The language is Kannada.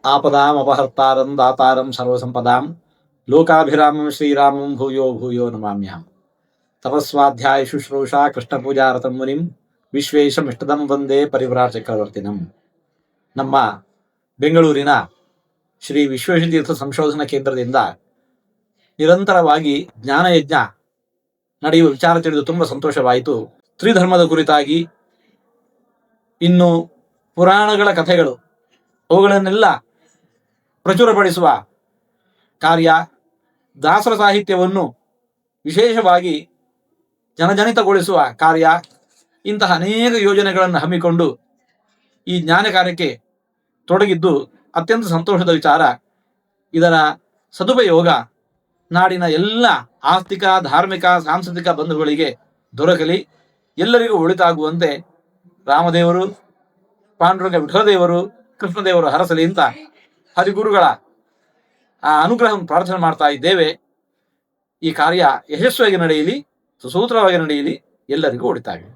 ಆಪದಾಂ ಅಪಹರ್ತಾರಂ ದಾತಾರಂ ಸರ್ವಸಂಪದಾಂ ಲೋಕಾಭಿರಾಮಂ ಶ್ರೀರಾಮಂ ಭೂಯೋ ಭೂಯೋ ನಮಾಮ್ಯಹಂ. ತಪಸ್ವಾಧ್ಯಾಯ ಶುಶ್ರೂಷಾ ಕೃಷ್ಣಪೂಜಾರತಂ ಮುನಿಂ ವಿಶ್ವೇಶಂ ಇಷ್ಟದಂ ವಂದೇ ಪರಿವ್ರಾಜ ಚಕ್ರವರ್ತಿನಂ. ನಮ್ಮ ಬೆಂಗಳೂರಿನ ಶ್ರೀ ವಿಶ್ವೇಶತೀರ್ಥ ಸಂಶೋಧನಾ ಕೇಂದ್ರದಿಂದ ನಿರಂತರವಾಗಿ ಜ್ಞಾನಯಜ್ಞ ನಡೆಯುವ ವಿಚಾರ ತಿಳಿದು ತುಂಬ ಸಂತೋಷವಾಯಿತು. ತ್ರಿಧರ್ಮದ ಕುರಿತಾಗಿ, ಇನ್ನು ಪುರಾಣಗಳ ಕಥೆಗಳು, ಅವುಗಳನ್ನೆಲ್ಲ ಪ್ರಚುರಪಡಿಸುವ ಕಾರ್ಯ, ದಾಸರ ಸಾಹಿತ್ಯವನ್ನು ವಿಶೇಷವಾಗಿ ಜನಜನಿತಗೊಳಿಸುವ ಕಾರ್ಯ, ಇಂತಹ ಅನೇಕ ಯೋಜನೆಗಳನ್ನು ಹಮ್ಮಿಕೊಂಡು ಈ ಜ್ಞಾನ ಕಾರ್ಯಕ್ಕೆ ತೊಡಗಿದ್ದು ಅತ್ಯಂತ ಸಂತೋಷದ ವಿಚಾರ. ಇದರ ಸದುಪಯೋಗ ನಾಡಿನ ಎಲ್ಲ ಆಸ್ತಿಕ, ಧಾರ್ಮಿಕ, ಸಾಂಸ್ಕೃತಿಕ ಬಂಧುಗಳಿಗೆ ದೊರಕಲಿ, ಎಲ್ಲರಿಗೂ ಒಳಿತಾಗುವಂತೆ ರಾಮದೇವರು, ಪಾಂಡುರಂಗ ವಿಠಲದೇವರು, ಕೃಷ್ಣದೇವರು ಹರಸಲಿ ಅಂತ ಹರಿಗುರುಗಳ ಆ ಅನುಗ್ರಹವನ್ನು ಪ್ರಾರ್ಥನೆ ಮಾಡ್ತಾ ಇದ್ದೇವೆ. ಈ ಕಾರ್ಯ ಯಶಸ್ವಿಯಾಗಿ ನಡೆಯಲಿ, ಸುಸೂತ್ರವಾಗಿ ನಡೆಯಲಿ, ಎಲ್ಲರಿಗೂ ಒಳಿತಾಗಲಿ.